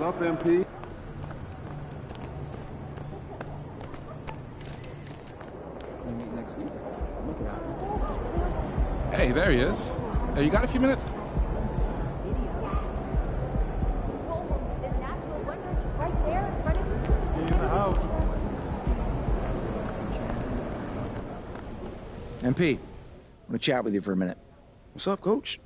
up, MP? Hey, there he is. Hey, you got a few minutes? MP, I want to chat with you for a minute. What's up, Coach?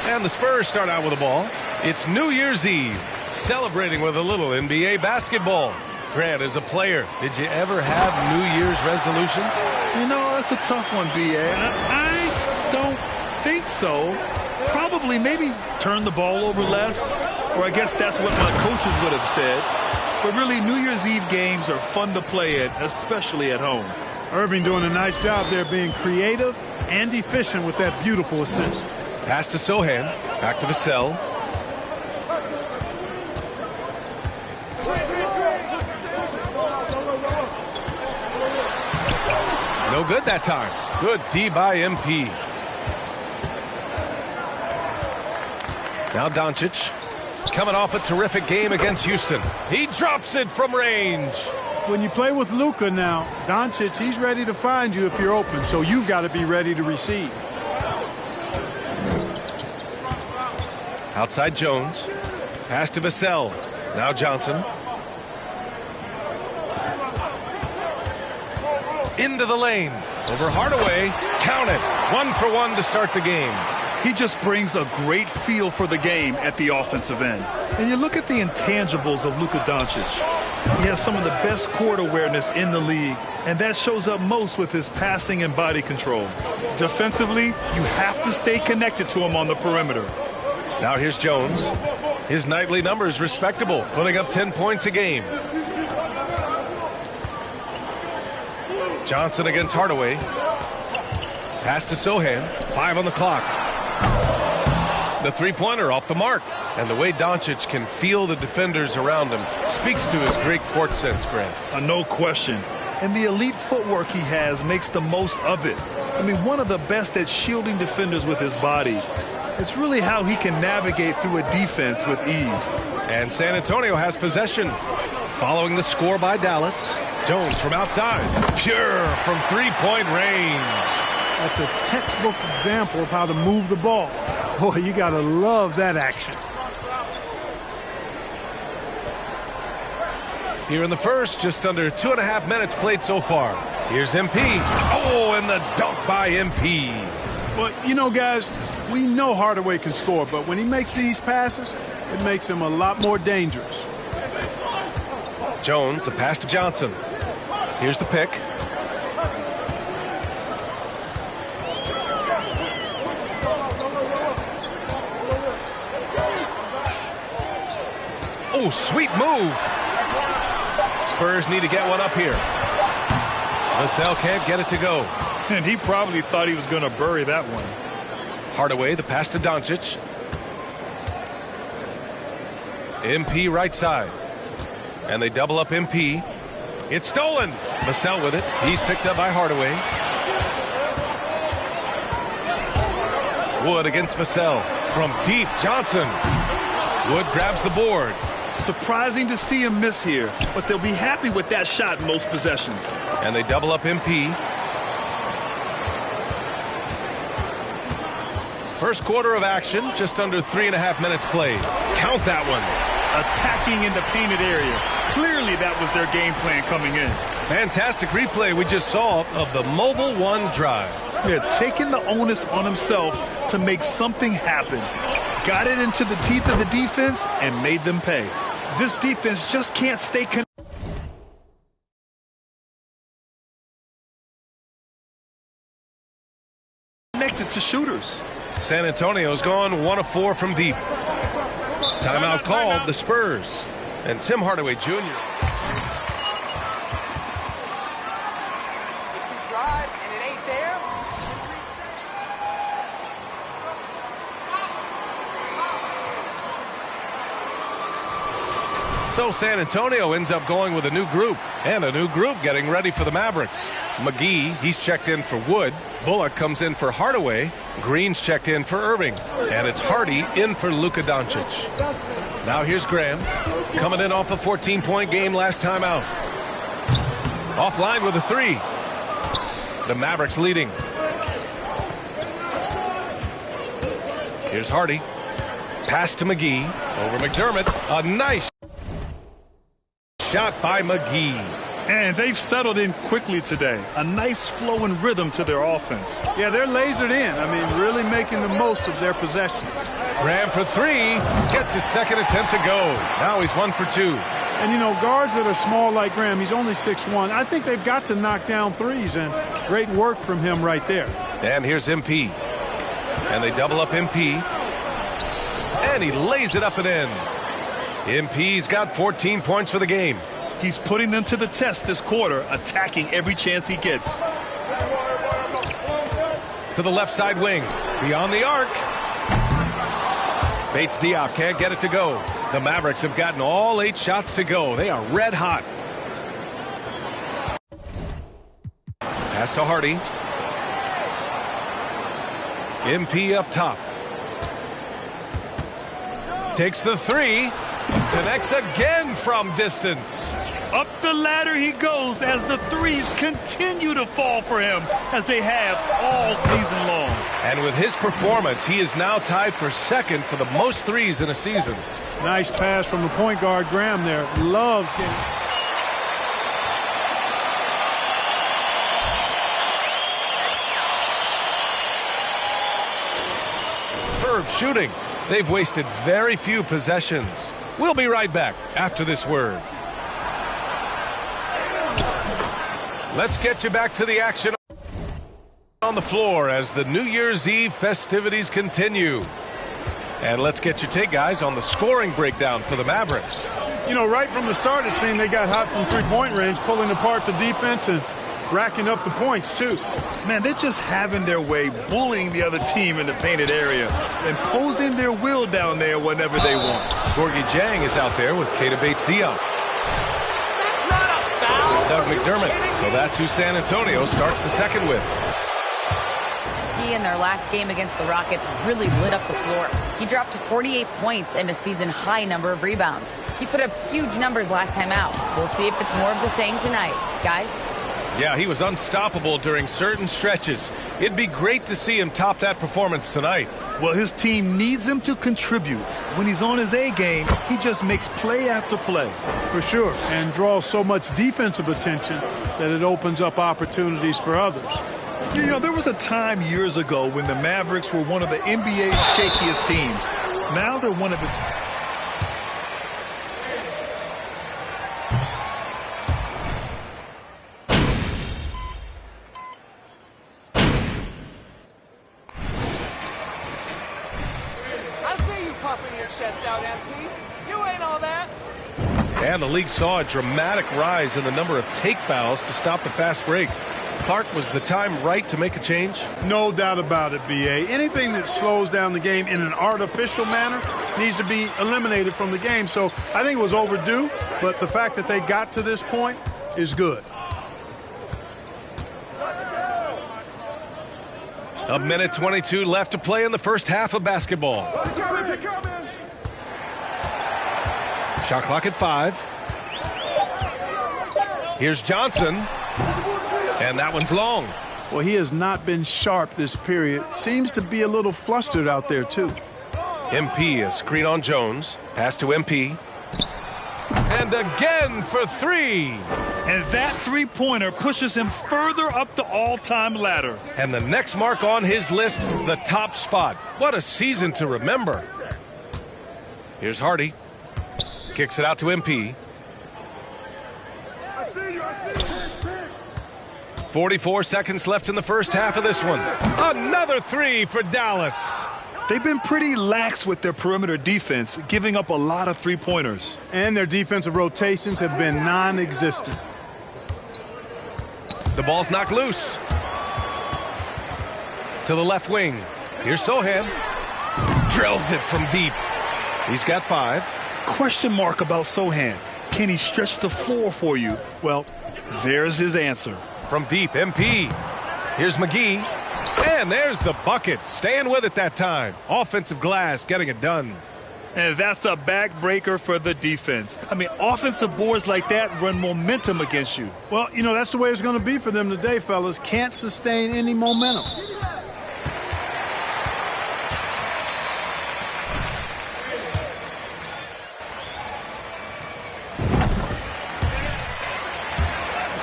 And the Spurs start out with the ball. It's New Year's Eve, celebrating with a little NBA basketball. Grant, as a player, did you ever have New Year's resolutions? You know, that's a tough one, B.A. I don't think so. Probably maybe turn the ball over less, or I guess that's what my coaches would have said. But really, New Year's Eve games are fun to play at, especially at home. Irving doing a nice job there being creative and efficient with that beautiful assist. Pass to Sohan, back to Vassell. No good that time. Good D by MP. Now Doncic, coming off a terrific game against Houston. He drops it from range. When you play with Luka now, Doncic, he's ready to find you if you're open, so you've got to be ready to receive. Outside Jones. Pass to Vassell. Now Johnson. Into the lane. Over Hardaway. Count it. 1 for 1 to start the game. He just brings a great feel for the game at the offensive end. And you look at the intangibles of Luka Doncic. He has some of the best court awareness in the league, and that shows up most with his passing and body control. Defensively, you have to stay connected to him on the perimeter. Now here's Jones. His nightly numbers respectable, putting up 10 points a game. Johnson against Hardaway. Pass to Sohan. 5 on the clock. The three-pointer off the mark. And the way Doncic can feel the defenders around him speaks to his great court sense, Grant. No question. And the elite footwork he has makes the most of it. I mean, one of the best at shielding defenders with his body. It's really how he can navigate through a defense with ease. And San Antonio has possession. Following the score by Dallas. Jones from outside. Pure from three-point range. That's a textbook example of how to move the ball. Boy, you got to love that action. Here in the first, just under 2.5 minutes played so far. Here's MP. Oh, and the dunk by MP. Well, you know, guys, we know Hardaway can score, but when he makes these passes, it makes him a lot more dangerous. Jones, the pass to Johnson. Here's the pick. Oh, sweet move. Spurs need to get one up here. Vassell can't get it to go. And he probably thought he was going to bury that one. Hardaway, the pass to Doncic. MP right side. And they double up MP. It's stolen. Vassell with it. He's picked up by Hardaway. Wood against Vassell. From deep, Johnson. Wood grabs the board. Surprising to see him miss here, but they'll be happy with that shot in most possessions. And they double up MP. First quarter of action, just under 3.5 minutes played. Count that one. Attacking in the painted area. Clearly that was their game plan coming in. Fantastic replay we just saw of the Mobile One drive. Yeah, taking the onus on himself to make something happen. Got it into the teeth of the defense and made them pay. This defense just can't stay connected to shooters. San Antonio's gone 1 of 4 from deep. Timeout called the Spurs. And Tim Hardaway Jr. So San Antonio ends up going with a new group, and a new group getting ready for the Mavericks. McGee, he's checked in for Wood. Bullock comes in for Hardaway. Green's checked in for Irving. And it's Hardy in for Luka Doncic. Now here's Graham, coming in off a 14-point game last time out. Offline with a 3. The Mavericks leading. Here's Hardy. Pass to McGee. Over McDermott. A nice shot by McGee. And they've settled in quickly today. A nice flow and rhythm to their offense. Yeah, they're lasered in. I mean, really making the most of their possessions. Graham for 3. Gets his second attempt to go. Now he's 1 for 2. And, you know, guards that are small like Graham, he's only 6'1". I think they've got to knock down threes, and great work from him right there. And here's MP. And they double up MP. And he lays it up and in. MP's got 14 points for the game. He's putting them to the test this quarter, attacking every chance he gets. To the left side wing. Beyond the arc. Bates Diop can't get it to go. The Mavericks have gotten all 8 shots to go. They are red hot. Pass to Hardy. MP up top. Takes the 3. Connects again from distance. Up the ladder he goes as the threes continue to fall for him, as they have all season long. And with his performance, he is now tied for second for the most threes in a season. Nice pass from the point guard, Graham there. Loves getting... Superb shooting. They've wasted very few possessions. We'll be right back after this word. Let's get you back to the action on the floor as the New Year's Eve festivities continue. And let's get your take, guys, on the scoring breakdown for the Mavericks. You know, right from the start, it seemed they got hot from three-point range, pulling apart the defense and racking up the points, too. Man, they're just having their way, bullying the other team in the painted area, imposing their will down there whenever they want. Gorgui Dieng is out there with Keita Bates-Diop. That's not a foul. There's Doug McDermott. So that's who San Antonio starts the second with. He, in their last game against the Rockets, really lit up the floor. He dropped 48 points and a season-high number of rebounds. He put up huge numbers last time out. We'll see if it's more of the same tonight. Guys? Yeah, he was unstoppable during certain stretches. It'd be great to see him top that performance tonight. Well, his team needs him to contribute. When he's on his A game, he just makes play after play. For sure, and draws so much defensive attention that it opens up opportunities for others. You know, there was a time years ago when the Mavericks were one of the NBA's shakiest teams. Now they're one of its... And the league saw a dramatic rise in the number of take fouls to stop the fast break. Clark, was the time right to make a change? No doubt about it, B.A. Anything that slows down the game in an artificial manner needs to be eliminated from the game. So I think it was overdue, but the fact that they got to this point is good. A minute 22 left to play in the first half of basketball. Shot clock at 5. Here's Johnson. And that one's long. Well, he has not been sharp this period. Seems to be a little flustered out there, too. MP, a screen on Jones. Pass to MP. And again for three. And that three-pointer pushes him further up the all-time ladder. And the next mark on his list, the top spot. What a season to remember. Here's Hardy. Kicks it out to MP. 44 seconds left in the first half of this one. Another three for Dallas. They've been pretty lax with their perimeter defense, giving up a lot of three-pointers. And their defensive rotations have been non-existent. The ball's knocked loose. To the left wing. Here's Sohan. Drills it from deep. He's got 5. Question mark about Sohan. Can he stretch the floor for you? Well, there's his answer. From deep, MP. Here's McGee. And there's the bucket. Staying with it that time. Offensive glass getting it done. And that's a backbreaker for the defense. I mean, offensive boards like that run momentum against you. Well, you know, that's the way it's going to be for them today, fellas. Can't sustain any momentum.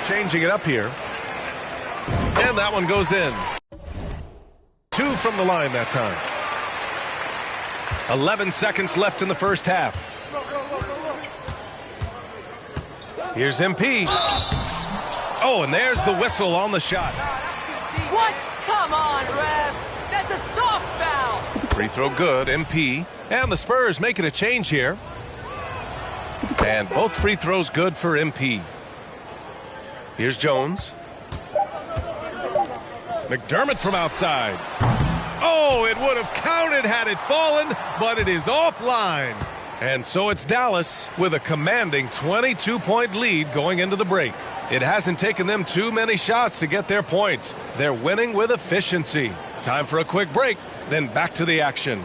Changing it up here. And that one goes in. 2 from the line that time. 11 seconds left in the first half. Here's MP. Oh, and there's the whistle on the shot. What? Come on, Rev. That's a soft foul. Free throw good, MP. And the Spurs making a change here. And both free throws good for MP. Here's Jones. McDermott from outside. Oh, it would have counted had it fallen, but it is offline. And so it's Dallas with a commanding 22-point lead going into the break. It hasn't taken them too many shots to get their points. They're winning with efficiency. Time for a quick break, then back to the action.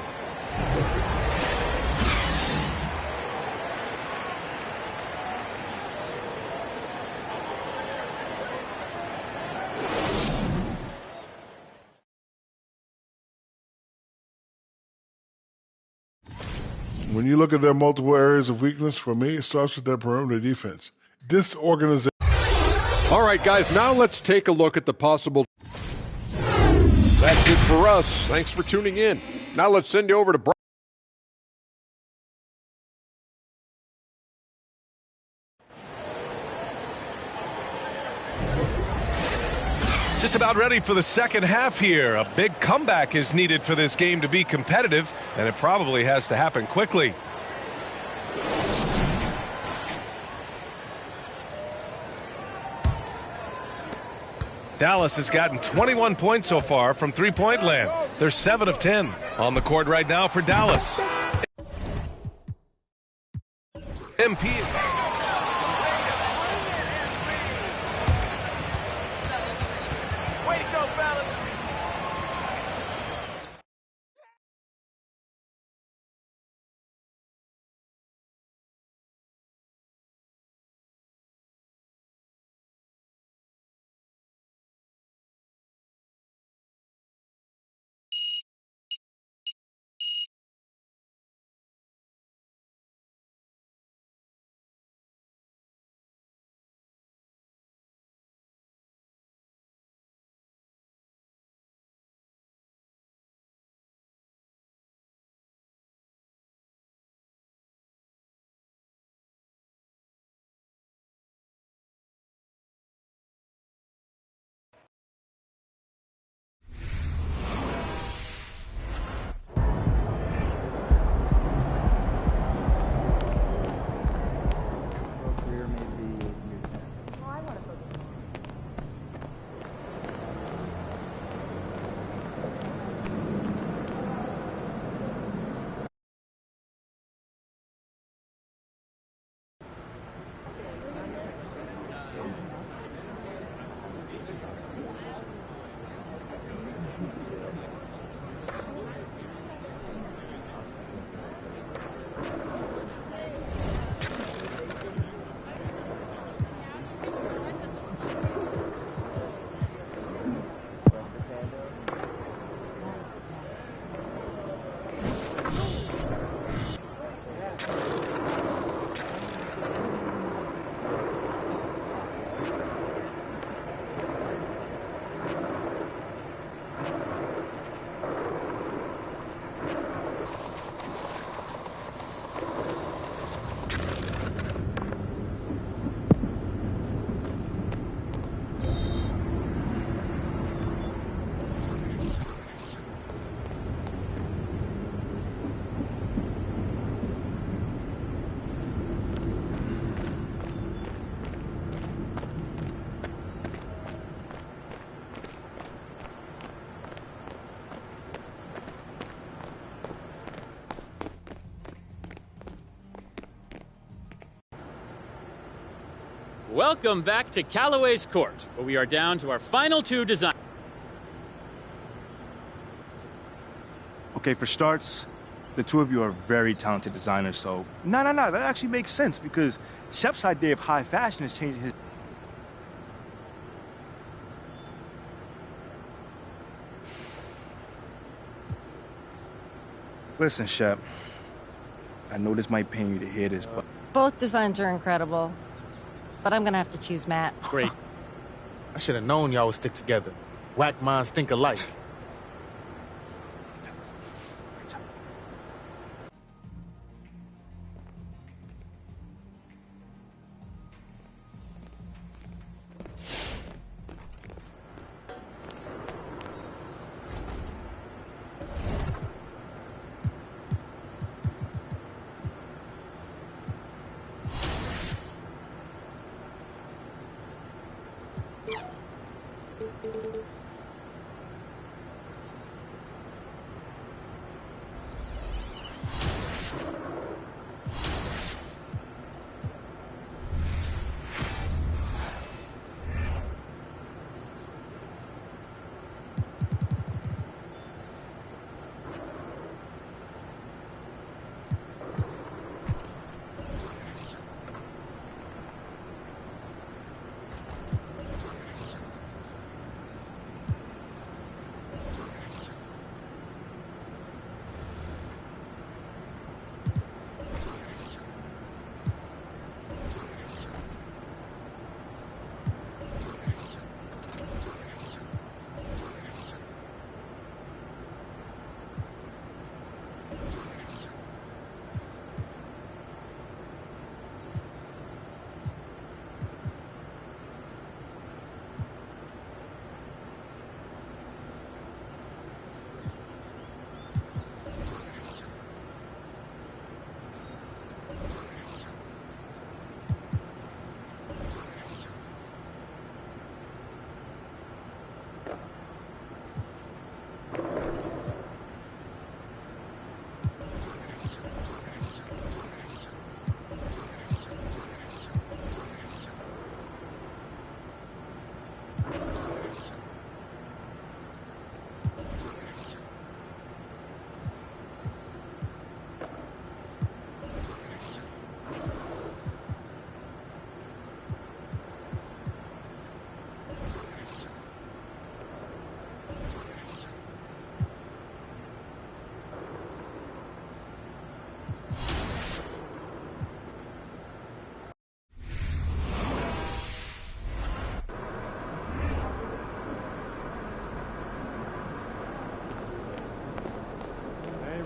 When you look at their multiple areas of weakness, for me, it starts with their perimeter defense. This organization. All right, guys, now let's take a look at the possible. That's it for us. Thanks for tuning in. Now let's send you over to Brian. Just about ready for the second half here. A big comeback is needed for this game to be competitive, and it probably has to happen quickly. Dallas has gotten 21 points so far from three-point land. They're 7 of 10 on the court right now for Dallas. MP. Welcome back to Callaway's Court, where we are down to our final 2 designs. Okay, for starts, the 2 of you are very talented designers, so... No, that actually makes sense, because Shep's idea of high fashion is changing his... Listen, Shep, I know this might pain you to hear this, but... Both designs are incredible, but I'm gonna have to choose Matt. Great. I should have known y'all would stick together. Whack minds think alike.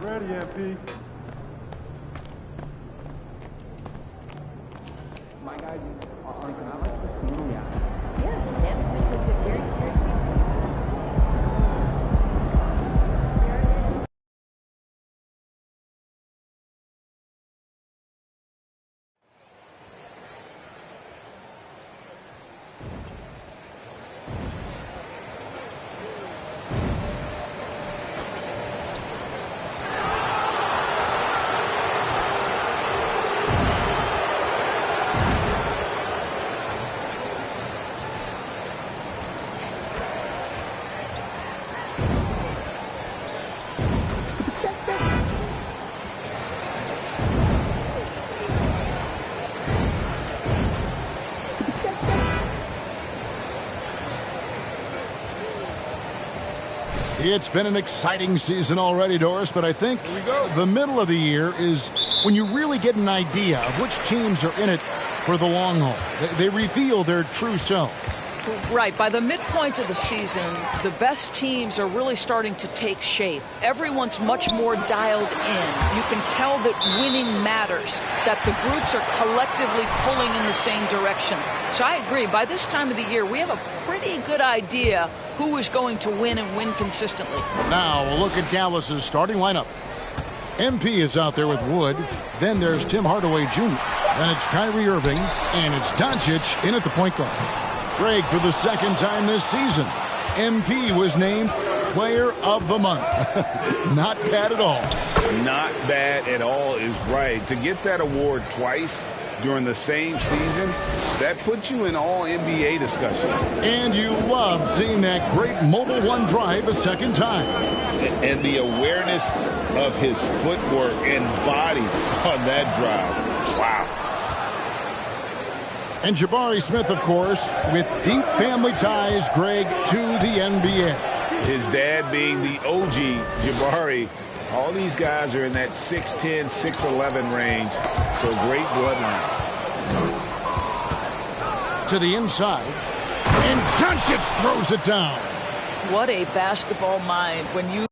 Ready, MP. My guys aren't gonna like the community hours. It's been an exciting season already, Doris, but I think the middle of the year is when you really get an idea of which teams are in it for the long haul. They reveal their true selves. Right. By the midpoint of the season, the best teams are really starting to take shape. Everyone's much more dialed in. You can tell that winning matters, that the groups are collectively pulling in the same direction. So I agree. By this time of the year, we have a pretty good idea who is going to win and win consistently. Now, we'll look at Dallas's starting lineup. MP is out there with Wood. Then there's Tim Hardaway Jr. Then it's Kyrie Irving. And it's Doncic in at the point guard. Greg, for the second time this season, MP was named Player of the Month. Not bad at all. Not bad at all is right. To get that award twice during the same season, that puts you in all NBA discussion. And you love seeing that great Mobile One drive a second time. And the awareness of his footwork and body on that drive. Wow. And Jabari Smith, of course, with deep family ties, Greg, to the NBA. His dad being the OG Jabari. All these guys are in that 6'10", 6'11" range, so great bloodlines. To the inside, and Doncic throws it down. What a basketball mind when you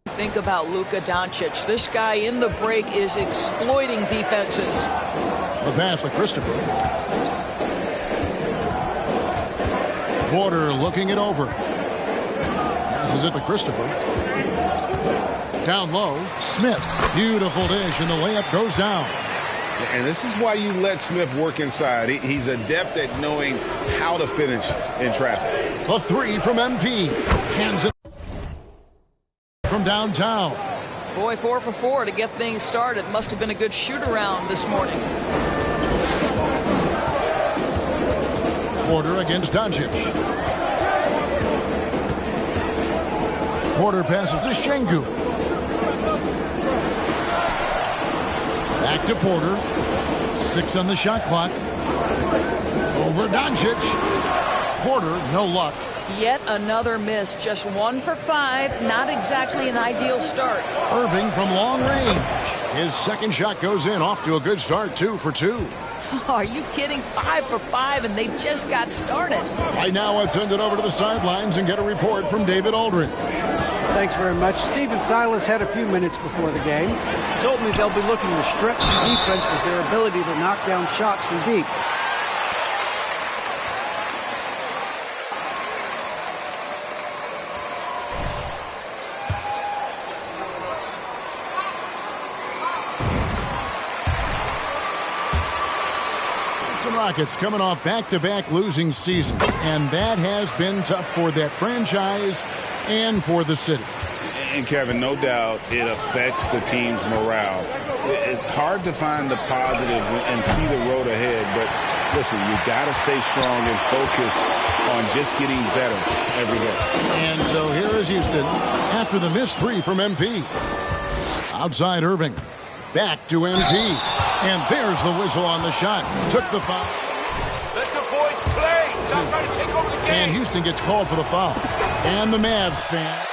think about Luka Doncic. This guy in the break is exploiting defenses. The pass to Christopher. Porter looking it over. Passes it to Christopher. Down low, Smith. Beautiful dish, and the layup goes down. And this is why you let Smith work inside. He's adept at knowing how to finish in traffic. The three from MP. Kansas from downtown. Boy, 4 for 4 to get things started. Must have been a good shoot-around this morning. Porter against Doncic. Porter passes to Şengün. Back to Porter. 6 on the shot clock. Over Doncic. Porter, no luck. Yet another miss. Just 1 for 5. Not exactly an ideal start. Irving from long range. His second shot goes in. Off to a good start. 2 for 2. Are you kidding? 5 for 5, and they just got started. Right now, let's send it over to the sidelines and get a report from David Aldridge. Thanks very much. Stephen Silas had a few minutes before the game. Told me they'll be looking to stretch the defense with their ability to knock down shots from deep. Rockets coming off back-to-back losing seasons, and that has been tough for that franchise and for the city. And Kevin, no doubt it affects the team's morale. It's hard to find the positive and see the road ahead, but listen, you got to stay strong and focus on just getting better every day. And so here is Houston after the missed 3 from MP. Outside Irving. Back to MP. And there's the whistle on the shot. Took the foul. Let the boys play. Stop trying to take over the game. And Houston gets called for the foul. And the Mavs fan.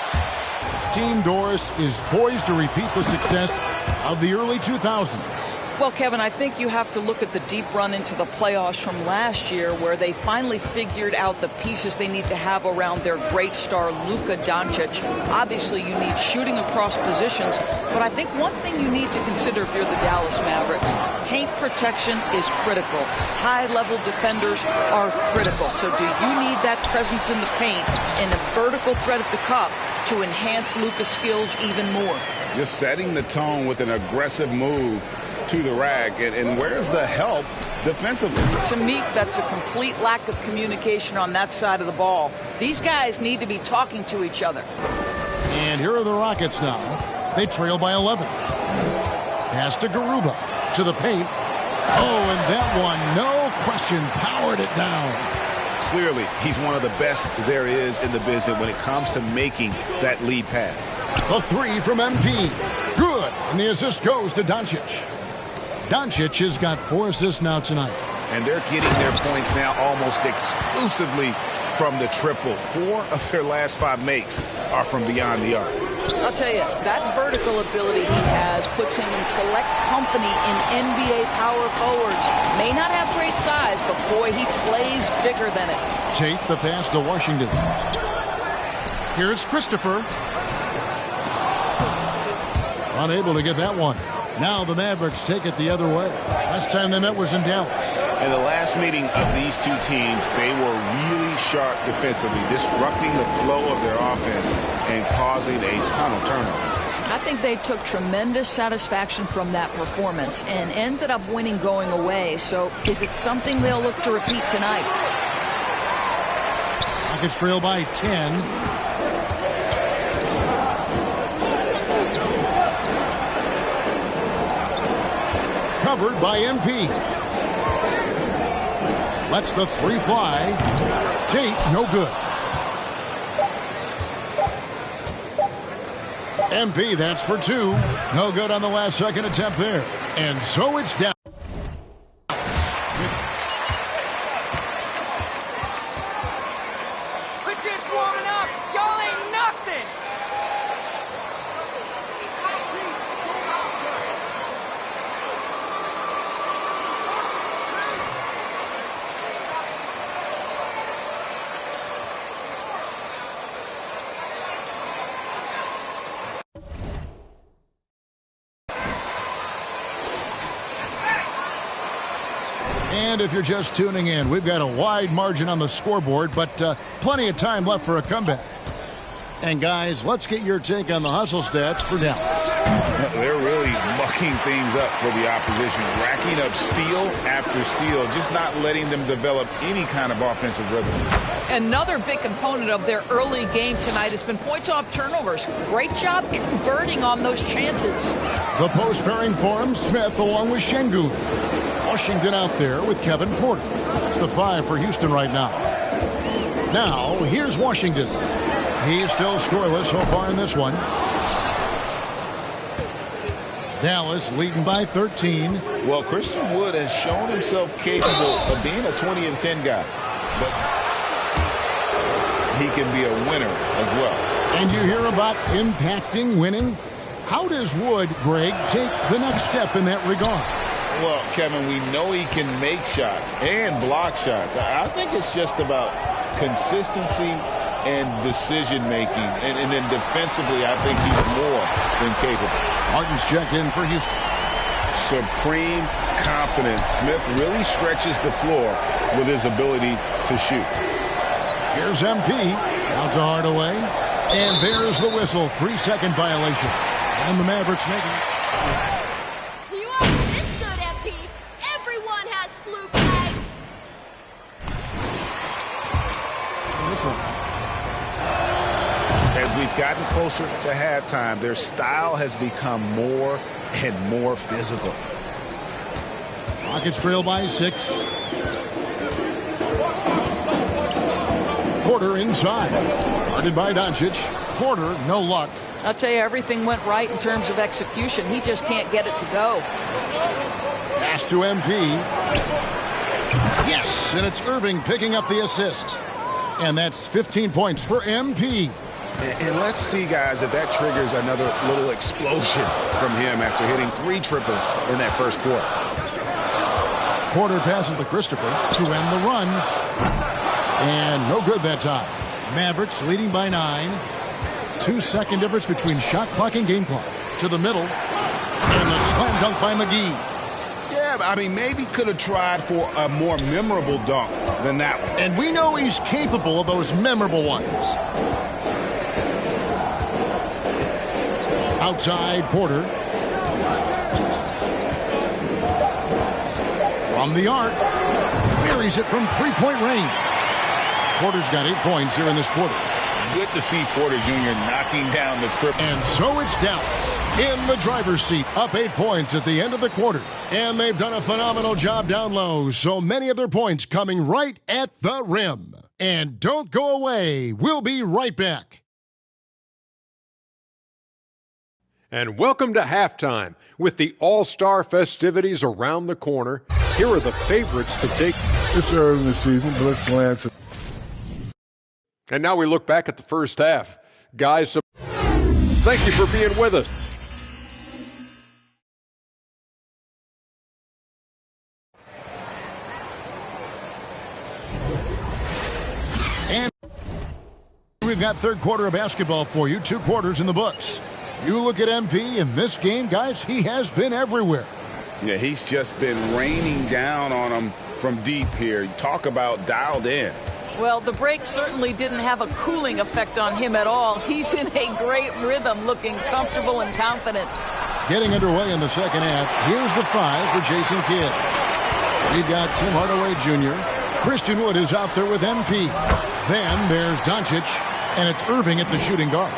Team Doris is poised to repeat the success of the early 2000s. Well, Kevin, I think you have to look at the deep run into the playoffs from last year where they finally figured out the pieces they need to have around their great star, Luka Doncic. Obviously, you need shooting across positions, but I think one thing you need to consider if you're the Dallas Mavericks, paint protection is critical. High-level defenders are critical. So do you need that presence in the paint and a vertical threat at the cup to enhance Luka's skills even more? Just setting the tone with an aggressive move to the rack, and where's the help defensively? To me, that's a complete lack of communication on that side of the ball. These guys need to be talking to each other. And here are the Rockets now. They trail by 11. Pass to Garuba. To the paint. Oh, and that one, no question, powered it down. Clearly, he's one of the best there is in the business when it comes to making that lead pass. The 3 from MP. Good. And the assist goes to Doncic. Doncic has got 4 assists now tonight. And they're getting their points now almost exclusively from the triple. 4 of their last 5 makes are from beyond the arc. I'll tell you, that vertical ability he has puts him in select company in NBA power forwards. May not have great size, but boy, he plays bigger than it. Tate the pass to Washington. Here's Christopher. Unable to get that one. Now the Mavericks take it the other way. Last time they met was in Dallas. In the last meeting of these two teams, they were really sharp defensively, disrupting the flow of their offense and causing a ton of turnovers. I think they took tremendous satisfaction from that performance and ended up winning going away. So is it something they'll look to repeat tonight? Rockets trail by 10. covered by MP. Lets the three fly. Tate, no good. MP, that's for two. No good on the last second attempt there. And so it's down. We're just warming up. Y'all ain't nothing. And if you're just tuning in, we've got a wide margin on the scoreboard, but plenty of time left for a comeback. And guys, let's get your take on the hustle stats for Dallas. They're really mucking things up for the opposition, racking up steal after steal, just not letting them develop any kind of offensive rhythm. Another big component of their early game tonight has been points off turnovers. Great job converting on those chances. The post pairing for him, Smith along with Şengün. Washington out there with Kevin Porter. That's the 5 for Houston right now. Now, here's Washington. He's still scoreless so far in this one. Dallas leading by 13. Well, Christian Wood has shown himself capable of being a 20-10 guy, but he can be a winner as well. And you hear about impacting winning? How does Wood, Greg, take the next step in that regard? Well, Kevin, we know he can make shots and block shots. I think it's just about consistency and decision-making. And then defensively, I think he's more than capable. Martin's checked in for Houston. Supreme confidence. Smith really stretches the floor with his ability to shoot. Here's MP. Out to Hardaway. And there's the whistle. 3-second violation. And the Mavericks making it. As we've gotten closer to halftime, their style has become more and more physical. Rockets trail by 6. Porter inside. Guarded by Doncic. Porter, no luck. I'll tell you, everything went right in terms of execution. He just can't get it to go. Pass to MP. Yes, and it's Irving picking up the assist. And that's 15 points for MP. And let's see, guys, if that triggers another little explosion from him after hitting 3 triples in that first quarter. Porter passes to Christopher to end the run. And no good that time. Mavericks leading by 9. 2-second difference between shot clock and game clock. To the middle. And the slam dunk by McGee. Yeah, I mean, maybe could have tried for a more memorable dunk than that one. And we know he's capable of those memorable ones. Outside, Porter. From the arc. Buries it from 3-point range. Porter's got 8 points here in this quarter. Good to see Porter Jr. knocking down the triple. And so it's Dallas in the driver's seat, up 8 points at the end of the quarter. And they've done a phenomenal job down low, so many of their points coming right at the rim. And don't go away. We'll be right back. And welcome to halftime. With the All-Star festivities around the corner, here are the favorites to take. It's early in the season, but let's glance at. And now we look back at the first half. Guys, thank you for being with us. And we've got third quarter of basketball for you, 2 quarters in the books. You look at MP in this game, guys, he has been everywhere. Yeah, he's just been raining down on them from deep here. Talk about dialed in. Well, the break certainly didn't have a cooling effect on him at all. He's in a great rhythm, looking comfortable and confident. Getting underway in the second half, here's the 5 for Jason Kidd. We've got Tim Hardaway Jr. Christian Wood is out there with MP. Then there's Doncic, and it's Irving at the shooting guard.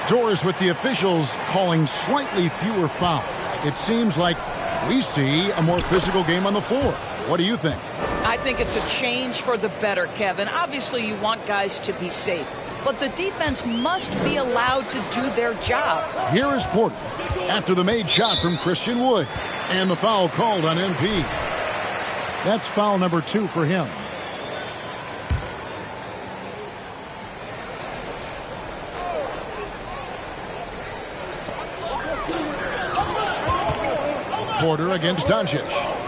Doris with the officials calling slightly fewer fouls. It seems like We see a more physical game on the floor. What do you think? I think it's a change for the better, Kevin. Obviously, you want guys to be safe, but the defense must be allowed to do their job. Here is Porter after the made shot from Christian Wood, and the foul called on MP. That's foul number 2 for him. Porter against Doncic.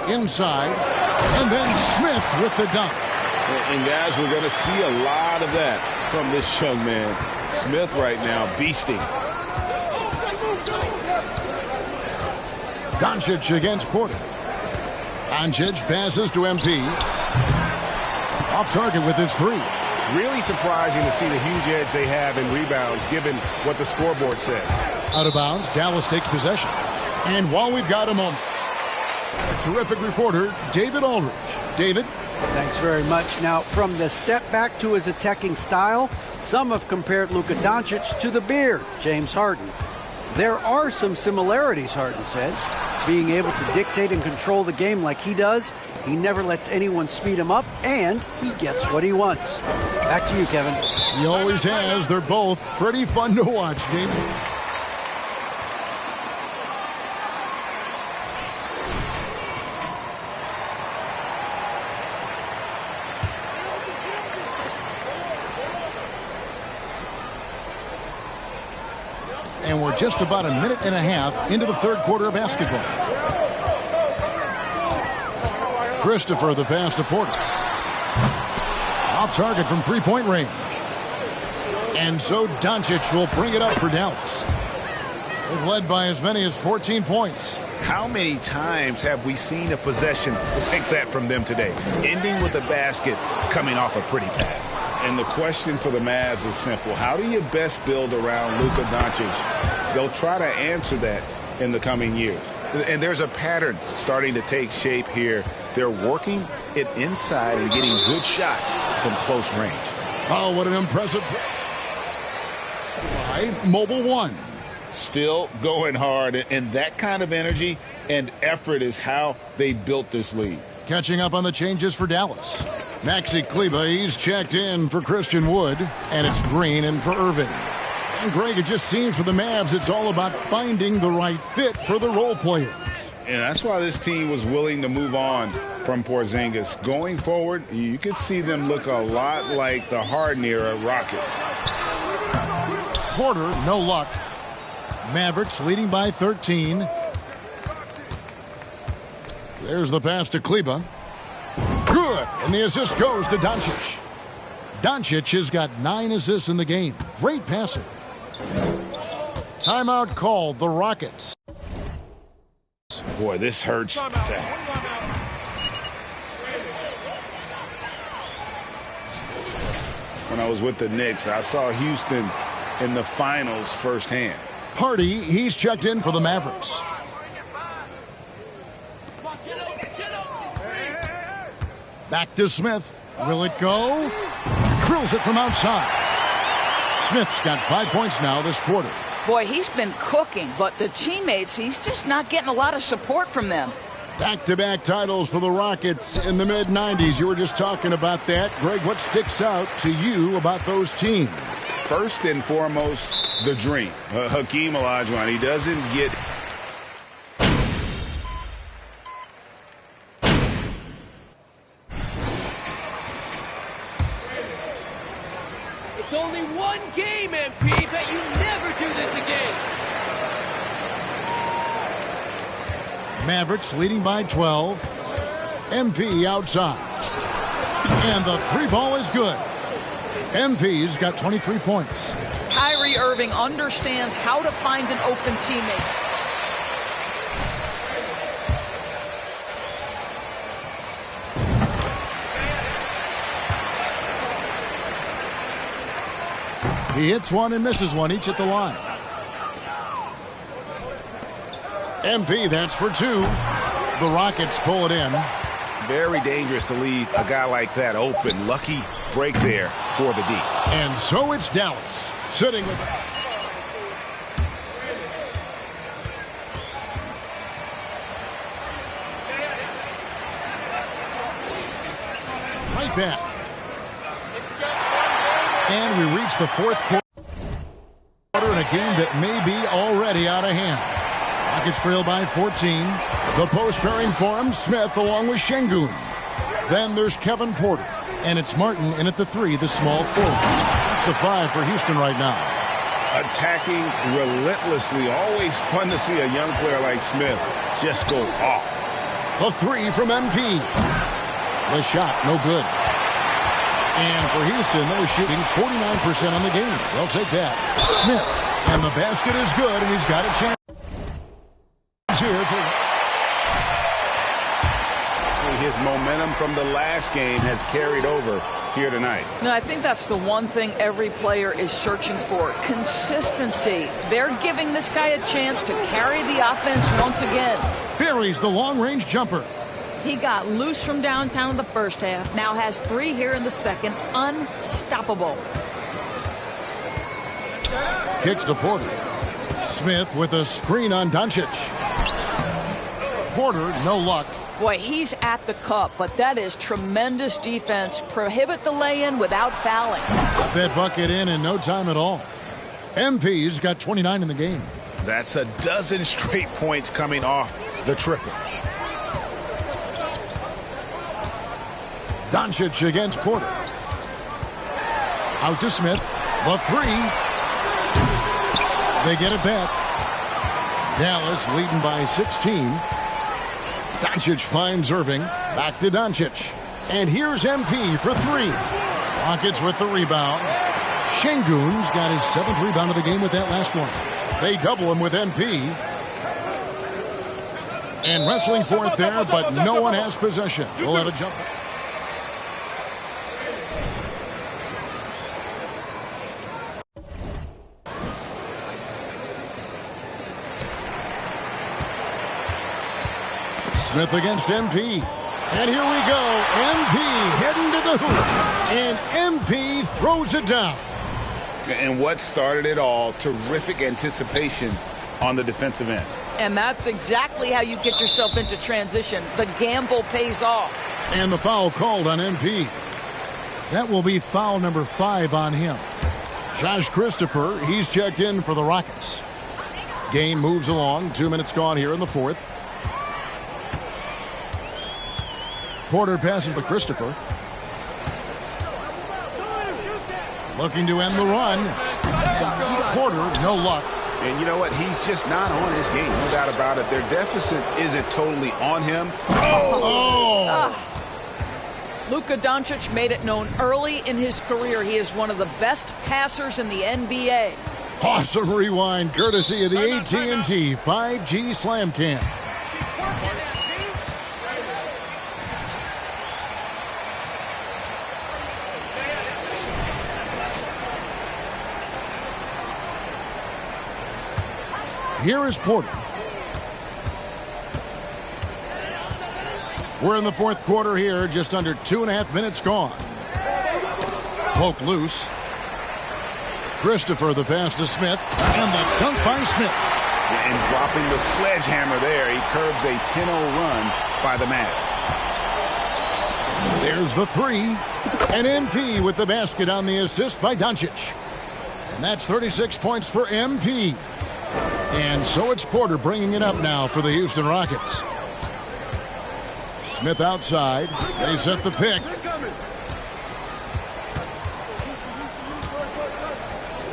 Inside. And then Smith with the dunk. And guys, we're going to see a lot of that from this young man. Smith right now beasting. Doncic against Porter. Doncic passes to MP. Off target with his 3. Really surprising to see the huge edge they have in rebounds given what the scoreboard says. Out of bounds, Dallas takes possession. And while we've got a moment, a terrific reporter, David Aldridge. David? Thanks very much. Now, from the step back to his attacking style, some have compared Luka Doncic to the Beard, James Harden. There are some similarities, Harden said. Being able to dictate and control the game like he does, he never lets anyone speed him up, and he gets what he wants. Back to you, Kevin. He always has. They're both pretty fun to watch, David. And we're just about a minute and a half into the third quarter of basketball. Christopher, the pass to Porter. Off target from three-point range. And so Doncic will bring it up for Dallas. They've led by as many as 14 points. How many times have we seen a possession like that from them today? Ending with a basket, coming off a pretty pass. And the question for the Mavs is simple. How do you best build around Luka Doncic? They'll try to answer that in the coming years. And there's a pattern starting to take shape here. They're working it inside and getting good shots from close range. Oh, what an impressive play. Mobile One. Still going hard, and that kind of energy and effort is how they built this lead. Catching up on the changes for Dallas. Maxi Kleber, he's checked in for Christian Wood, and it's Green in for Irving. And Greg, it just seems for the Mavs it's all about finding the right fit for the role players. And that's why this team was willing to move on from Porzingis. Going forward, you could see them look a lot like the Harden-era Rockets. Porter, no luck. Mavericks leading by 13. There's the pass to Kleber. Good, and the assist goes to Doncic. Doncic has got 9 assists in the game. Great passing. Timeout called, the Rockets. Boy, this hurts. When I was with the Knicks, I saw Houston in the finals firsthand. Hardy, he's checked in for the Mavericks. Back to Smith. Will it go? Drills it from outside. Smith's got 5 points now this quarter. Boy, he's been cooking, but the teammates, he's just not getting a lot of support from them. Back-to-back titles for the Rockets in the mid-90s. You were just talking about that. Greg, what sticks out to you about those teams? First and foremost, the dream. Hakeem Olajuwon, he doesn't get... It's only one game, MP, but you never do this again. Mavericks leading by 12. MP outside. And the three ball is good. MP's got 23 points. Kyrie Irving understands how to find an open teammate. He hits one and misses one, each at the line. MP, that's for 2. The Rockets pull it in. Very dangerous to leave a guy like that open. Lucky break there for the D. And so it's Dallas sitting with... back. And we reach the fourth quarter in a game that may be already out of hand. Rockets trail by 14. The post pairing for him, Smith along with Şengün. Then there's Kevin Porter. And it's Martin in at the 3, the small forward. That's the 5 for Houston right now. Attacking relentlessly. Always fun to see a young player like Smith just go off. The 3 from MP. The shot, no good. And for Houston, they're shooting 49% on the game. They'll take that. Smith. And the basket is good, and he's got a chance here. His momentum from the last game has carried over here tonight. No, I think that's the one thing every player is searching for. Consistency. They're giving this guy a chance to carry the offense once again. Buries the long-range jumper. He got loose from downtown in the first half. Now has 3 here in the second. Unstoppable. Kicks to Porter. Smith with a screen on Doncic. Porter, no luck. Boy, he's at the cup, but that is tremendous defense. Prohibit the lay-in without fouling. Got that bucket in no time at all. MP's got 29 in the game. That's a dozen straight points coming off the triple. Doncic against Porter. Out to Smith. The 3. They get it back. Dallas leading by 16. Doncic finds Irving. Back to Doncic. And here's MP for 3. Rockets with the rebound. Şengün's got his 7th rebound of the game with that last one. They double him with MP. And wrestling for it there, but no one has possession. We'll have a jump. Smith against MP. And here we go. MP heading to the hoop. And MP throws it down. And what started it all, terrific anticipation on the defensive end. And that's exactly how you get yourself into transition. The gamble pays off. And the foul called on MP. That will be foul number 5 on him. Josh Christopher, he's checked in for the Rockets. Game moves along. 2 minutes gone here in the fourth. Porter passes to Christopher. Looking to end the run. Porter, no luck. And you know what? He's just not on his game. No doubt about it. Their deficit isn't totally on him. Luka Doncic made it known early in his career he is one of the best passers in the NBA. Awesome rewind courtesy of the AT&T 5G Slam Cam. Here is Porter. We're in the fourth quarter here, just under 2.5 minutes gone. Poke loose. Christopher, the pass to Smith, and the dunk by Smith. And dropping the sledgehammer there, he curbs a 10-0 run by the Mavs. There's the 3. And MP with the basket on the assist by Doncic. And that's 36 points for MP. And so it's Porter bringing it up now for the Houston Rockets. Smith outside. They set the pick.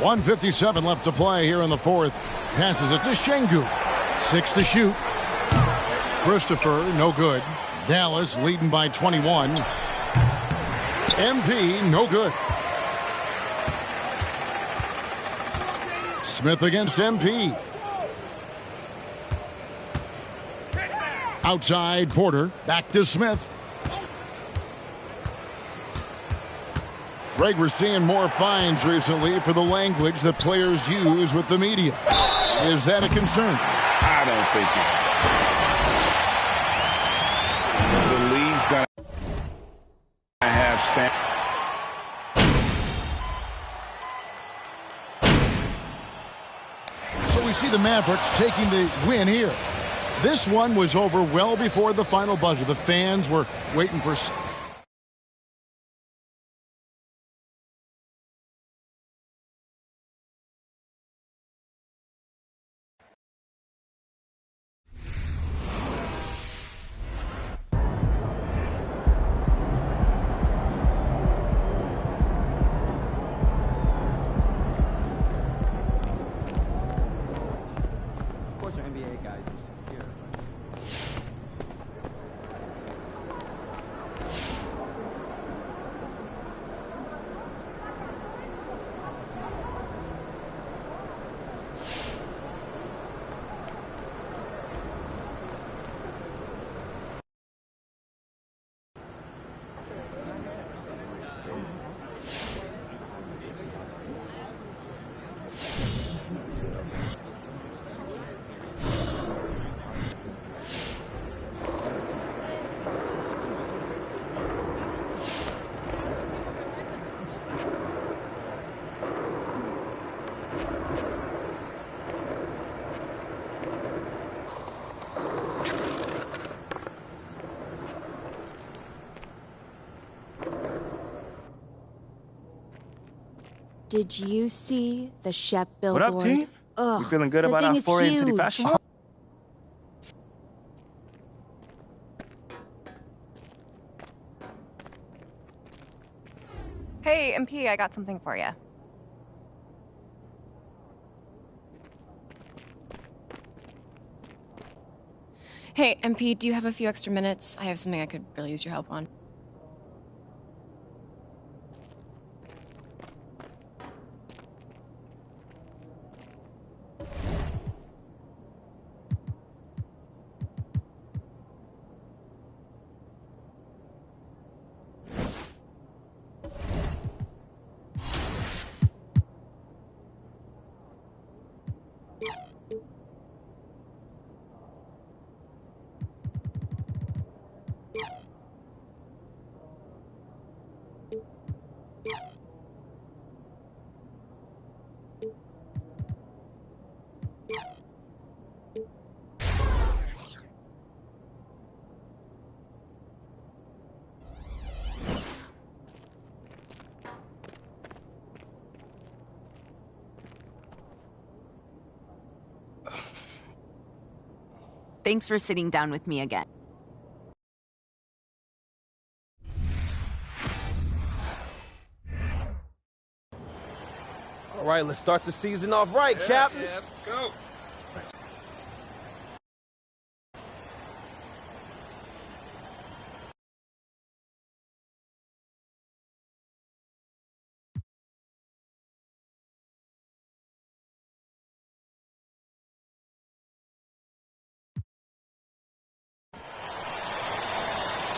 1:57 left to play here in the fourth. Passes it to Şengün. 6 to shoot. Christopher, no good. Dallas leading by 21. MP, no good. Smith against MP. Outside Porter. Back to Smith. Greg, we're seeing more fines recently for the language that players use with the media. Is that a concern? I don't think it. The league's going to have So we see the Mavericks taking the win here. This one was over well before the final buzzer. The fans were waiting for Did you see the Shep What billboard? up, team? Ugh, You feeling good the about thing our is foray into the huge. fashion? Hey, MP, I got something for you. Hey, MP, do you have a few extra minutes? I have something I could really use your help on. Thanks for sitting down with me again. All right, let's start the season off right, Cap. Yeah, let's go.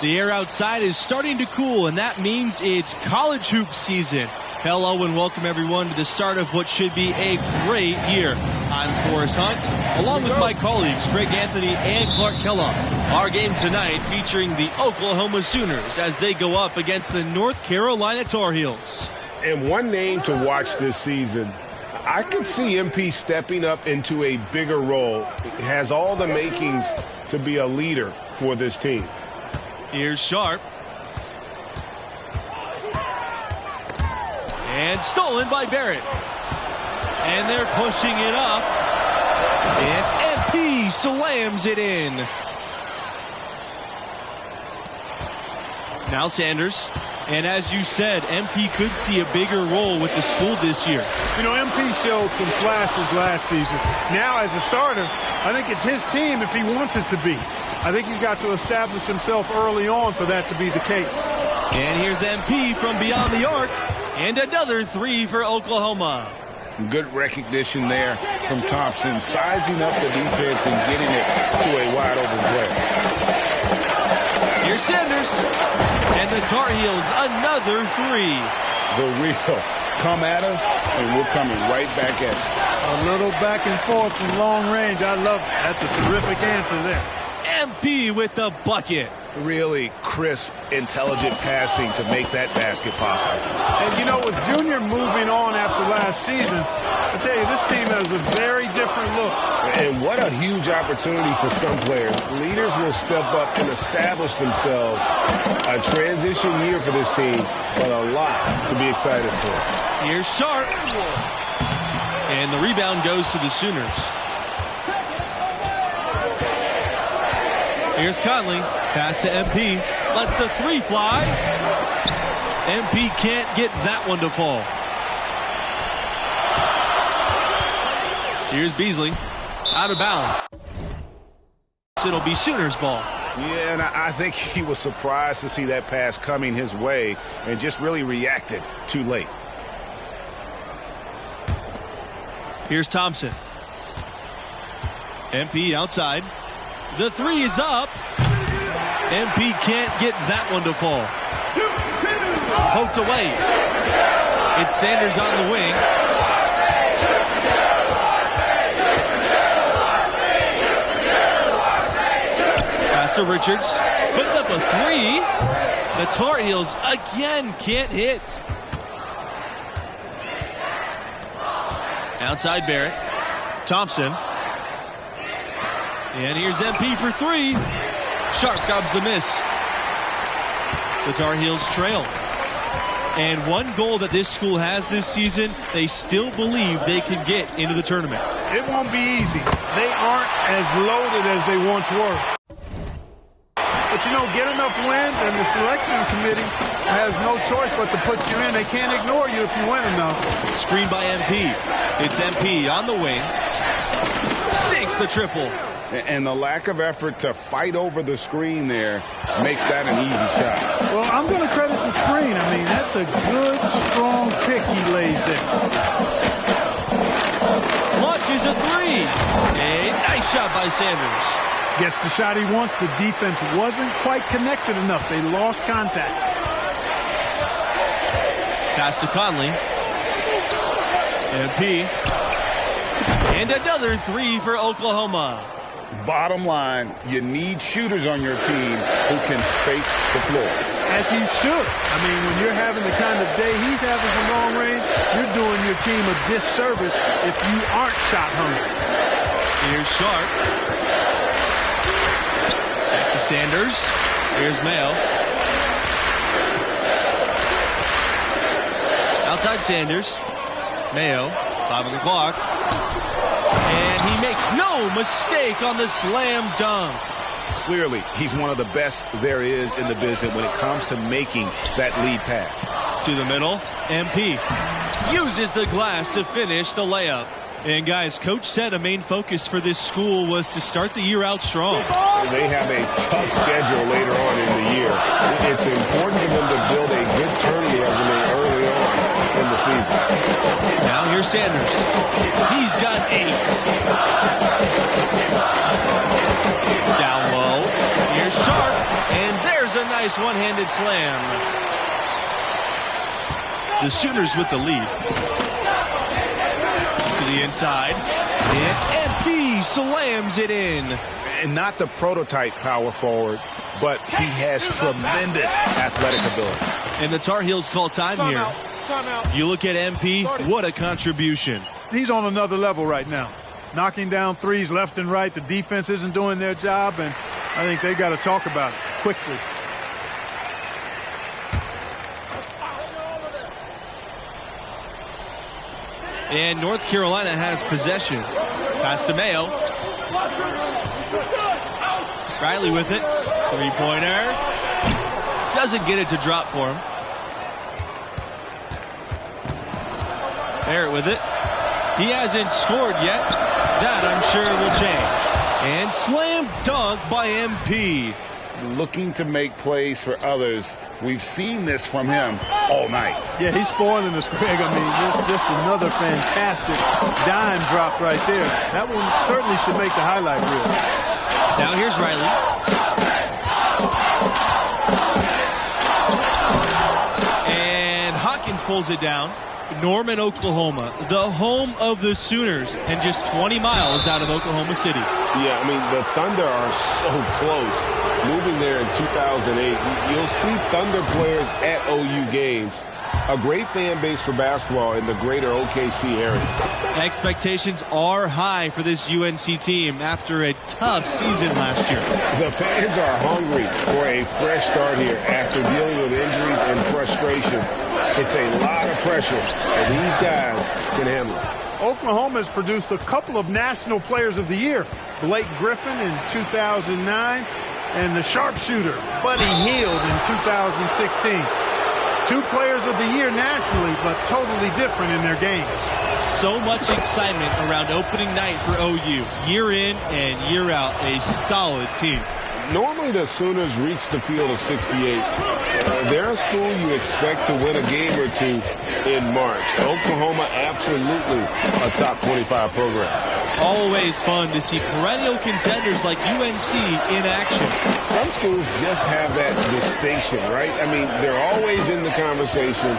The air outside is starting to cool, and that means it's college hoop season. Hello and welcome everyone to the start of what should be a great year. I'm Forrest Hunt, along with my colleagues Greg Anthony and Clark Kellogg. Our game tonight featuring the Oklahoma Sooners as they go up against the North Carolina Tar Heels. And one name to watch this season, I could see MP stepping up into a bigger role. He has all the makings to be a leader for this team. Here's Sharp. And stolen by Barrett. And they're pushing it up. And MP slams it in. Now Sanders. And as you said, MP could see a bigger role with the school this year. You know, MP showed some flashes last season. Now, as a starter, I think it's his team if he wants it to be. I think he's got to establish himself early on for that to be the case. And here's MP from beyond the arc. And another three for Oklahoma. Good recognition there from Thompson, sizing up the defense and getting it to a wide open play. Here's Sanders. And the Tar Heels, another three. The real come at us, and we're coming right back at you. A little back and forth from long range. I love it. That's a terrific answer there. MP with the bucket. Really crisp, intelligent passing to make that basket possible. And, you know, with Junior moving on after last season, I tell you, this team has a very different look. And what a huge opportunity for some players. Leaders will step up and establish themselves. A transition year for this team, but a lot to be excited for. Here's Sharp. And the rebound goes to the Sooners. Here's Conley. Pass to MP. Lets the three fly. MP can't get that one to fall. Here's Beasley. Out of bounds. It'll be Sooners ball. Yeah, and I think he was surprised to see that pass coming his way and just really reacted too late. Here's Thompson. MP outside. The three is up. MP can't get that one to fall. Poked away. It's Sanders on the wing. Pass to Richards. Puts up a three. The Tar Heels again can't hit. Outside Barrett. Thompson. And here's MP for three. Sharp grabs the miss. The Tar Heels trail. And one goal that this school has this season, they still believe they can get into the tournament. It won't be easy. They aren't as loaded as they once were. But, you know, get enough wins, and the selection committee has no choice but to put you in. They can't ignore you if you win enough. Screen by MP. It's MP on the wing. Sinks the triple. And the lack of effort to fight over the screen there makes that an easy shot. Well, I'm going to credit the screen. I mean, that's a good, strong pick he lays there. Launches a three. A nice shot by Sanders. Gets the shot he wants. The defense wasn't quite connected enough. They lost contact. Pass to Conley. MP. And another three for Oklahoma. Bottom line, you need shooters on your team who can space the floor. As he should. I mean, when you're having the kind of day he's having from long range, you're doing your team a disservice if you aren't shot hungry. Here's Sharp. Back to Sanders. Here's Mayo. Outside Sanders. Mayo. 5 on the clock. And he makes no mistake on the slam dunk. Clearly, he's one of the best there is in the business when it comes to making that lead pass. To the middle, MP uses the glass to finish the layup. And guys, Coach said a main focus for this school was to start the year out strong. They have a tough schedule later on in the year. It's important for them to build a good tourney resume early on in the season. Now here's Sanders. He's got 8. Down low. Here's Sharp. And there's a nice one-handed slam. The Sooners with the lead. To the inside. And MP slams it in. And not the prototype power forward, but he has tremendous athletic ability. And the Tar Heels call time here. You look at MP, what a contribution. He's on another level right now. Knocking down threes left and right. The defense isn't doing their job, and I think they got to talk about it quickly. And North Carolina has possession. Pass to Mayo. Riley with it. Three-pointer. Doesn't get it to drop for him. Barrett with it. He hasn't scored yet. That, I'm sure, will change. And slam dunk by MP. Looking to make plays for others. We've seen this from him all night. Yeah, he's spoiling us, Greg. I mean, there's just another fantastic dime drop right there. That one certainly should make the highlight reel. Now here's Riley. And Hawkins pulls it down. Norman, Oklahoma, the home of the Sooners, and just 20 miles out of Oklahoma City. Yeah, I mean, the Thunder are so close. Moving there in 2008, you'll see Thunder players at OU games. A great fan base for basketball in the greater OKC area. Expectations are high for this UNC team after a tough season last year. The fans are hungry for a fresh start here after dealing with injuries and frustration. It's a lot of pressure, and these guys can handle it. Oklahoma has produced a couple of National Players of the Year. Blake Griffin in 2009 and the sharpshooter Buddy Hield in 2016. 2 Players of the Year nationally, but totally different in their games. So much excitement around opening night for OU. Year in and year out, a solid team. Normally the Sooners reach the field of 68. They're a school you expect to win a game or two in March. Oklahoma, absolutely a top 25 program. Always fun to see perennial contenders like UNC in action. Some schools just have that distinction, right? I mean, they're always in the conversation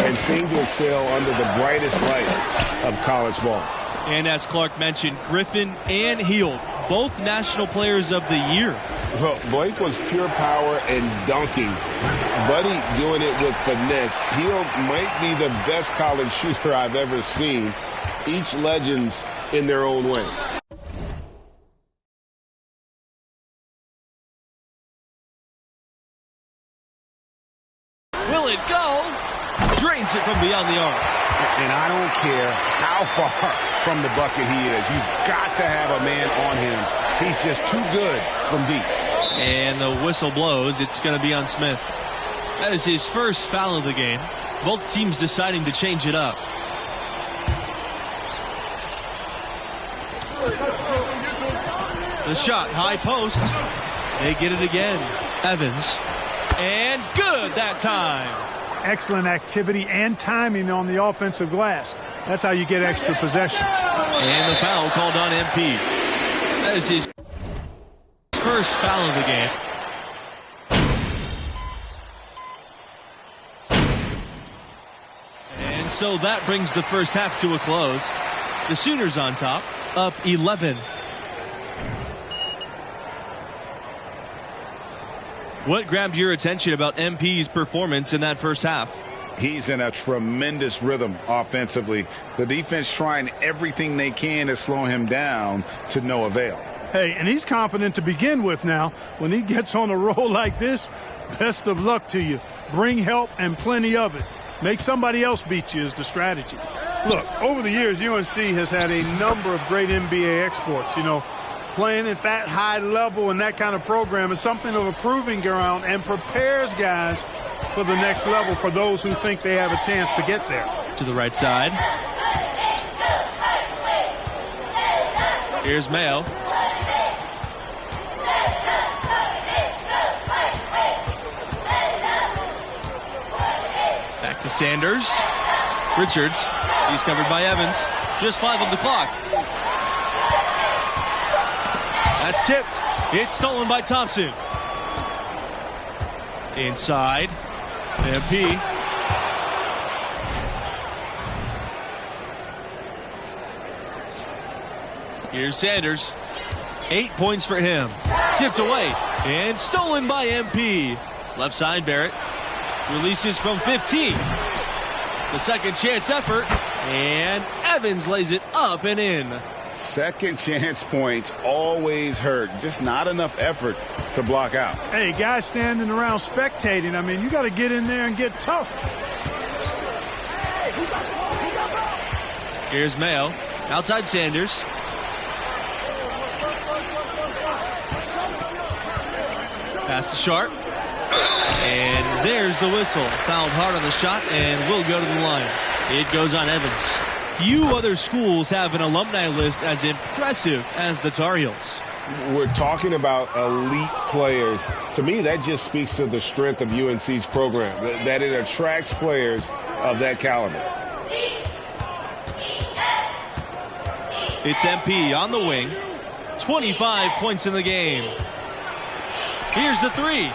and seem to excel under the brightest lights of college ball. And as Clark mentioned, Griffin and Hield, both National Players of the Year. Well, Blake was pure power and dunking. Buddy doing it with finesse. Hield might be the best college shooter I've ever seen. Each legends in their own way. Will it go? drains it from beyond the arc. And I don't care how far from the bucket he is. You've got to have a man on him. He's just too good from deep. And the whistle blows. It's going to be on Smith. That is his first foul of the game. Both teams deciding to change it up. The shot, high post. They get it again. Evans. And good that time. Excellent activity and timing on the offensive glass. That's how you get extra possessions. And the foul called on MP. That is his first foul of the game. And so that brings the first half to a close. The Sooners on top, up 11. What grabbed your attention about MP's performance in that first half? He's in a tremendous rhythm offensively. The defense trying everything they can to slow him down to no avail. Hey, and he's confident to begin with now. When he gets on a roll like this, best of luck to you. Bring help and plenty of it. Make somebody else beat you is the strategy. Look, over the years, UNC has had a number of great NBA exports. You know, playing at that high level and that kind of program is something of a proving ground and prepares guys for the next level for those who think they have a chance to get there. To the right side. Here's Mayo. Back to Sanders. Richards. He's covered by Evans. Just 5 on the clock. That's tipped. It's stolen by Thompson. Inside. MP. Here's Sanders. 8 points for him. Tipped away. And stolen by MP. Left side, Barrett. Releases from 15. The second chance effort. And Evans lays it up and in. Second chance points always hurt. Just not enough effort to block out. Hey, guys standing around spectating. I mean, you got to get in there and get tough. Here's Mayo. Outside Sanders. Pass to Sharp. And there's the whistle. Fouled hard on the shot and will go to the line. It goes on Evans. Few other schools have an alumni list as impressive as the Tar Heels. We're talking about elite players. To me, that just speaks to the strength of UNC's program, that it attracts players of that caliber. It's MP on the wing. 25 points in the game. Here's the three.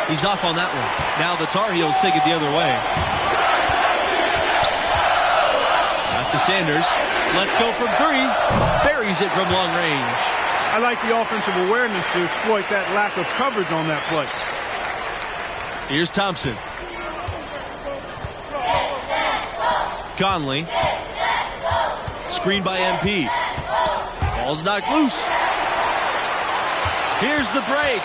He's off on that one. Now the Tar Heels take it the other way. Pass to Sanders. Let's go from 3. Buries it from long range. I like the offensive awareness to exploit that lack of coverage on that play. Here's Thompson. Conley. Screen by MP. Ball's knocked loose. Here's the break.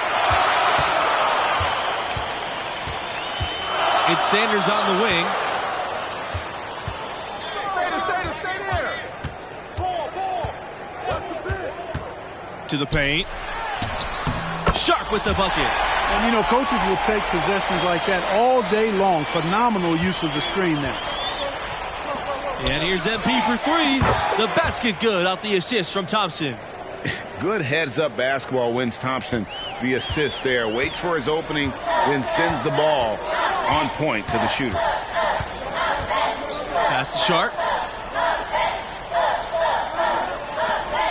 It's Sanders on the wing. To the paint. Sharp with the bucket. And, you know, coaches will take possessions like that all day long. Phenomenal use of the screen there. And here's MP for 3. The basket good off the assist from Thompson. Good heads-up basketball wins Thompson the assist there. Waits for his opening, then sends the ball on point to the shooter. Pass to Sharp.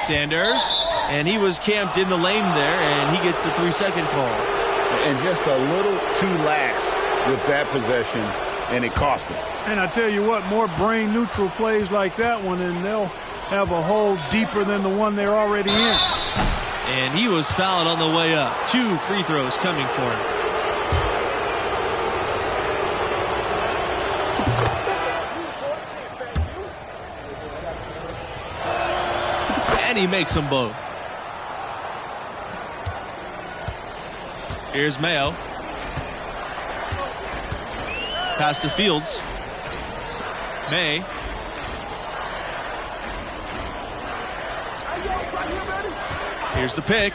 Sanders. And he was camped in the lane there, and he gets the 3-second call. And just a little too lax with that possession, and it cost him. And I tell you what, more brain-neutral plays like that one, and they'll have a hole deeper than the one they're already in. And he was fouled on the way up. 2 free throws coming for him. And he makes them both. Here's Mayo. Pass to Fields. May. Here's the pick.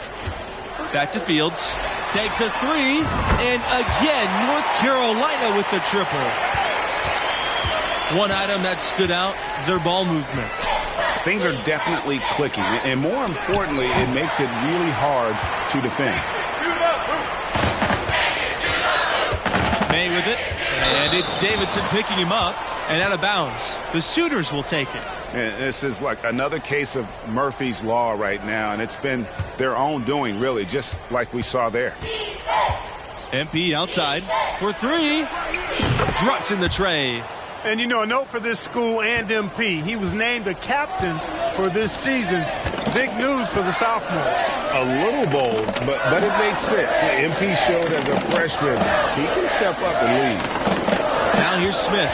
Back to Fields. Takes a three. And again, North Carolina with the triple. One item that stood out, their ball movement. Things are definitely clicking. And more importantly, it makes it really hard to defend. May with it. And it's Davidson picking him up. And out of bounds. The Sooners will take it. And this is like another case of Murphy's Law right now, and it's been their own doing, really, just like we saw there. MP outside for three. Drops in the tray. And, you know, a note for this school and MP. He was named a captain for this season. Big news for the sophomore. A little bold, but it makes sense. MP showed as a freshman he can step up and lead. Now here's Smith.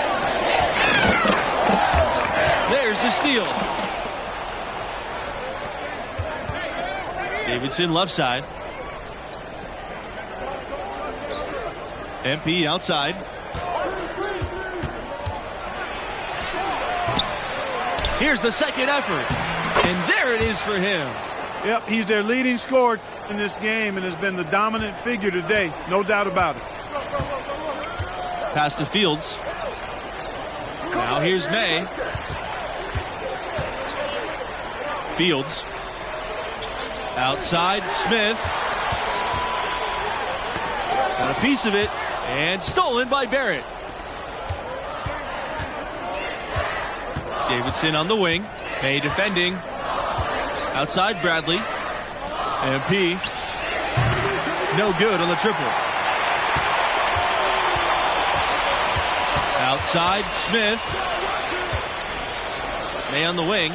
There's the steal. Davidson left side. MP outside. Here's the second effort. And there it is for him. Yep, he's their leading scorer in this game and has been the dominant figure today. No doubt about it. Pass to Fields. Now here's May. Fields. Outside, Smith. Got a piece of it. And stolen by Barrett. Davidson on the wing. May defending. Outside, Bradley. MP. No good on the triple. Outside, Smith. May on the wing.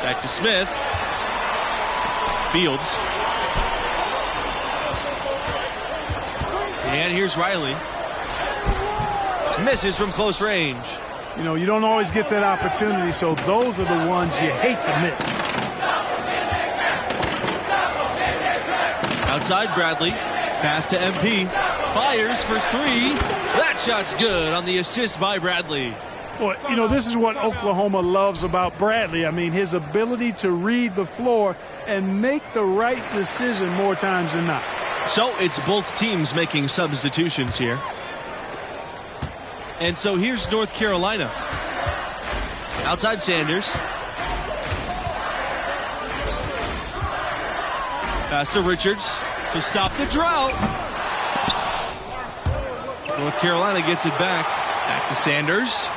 Back to Smith. Fields. And here's Riley. Misses from close range. You know, you don't always get that opportunity, so those are the ones you hate to miss. Outside, Bradley. Pass to MP. Fires for three. That shot's good on the assist by Bradley. Well, you know, this is what Oklahoma loves about Bradley. I mean, his ability to read the floor and make the right decision more times than not. So it's both teams making substitutions here. And so here's North Carolina. Outside Sanders. Pass to Richards to stop the drought. North Carolina gets it back. Back to Sanders.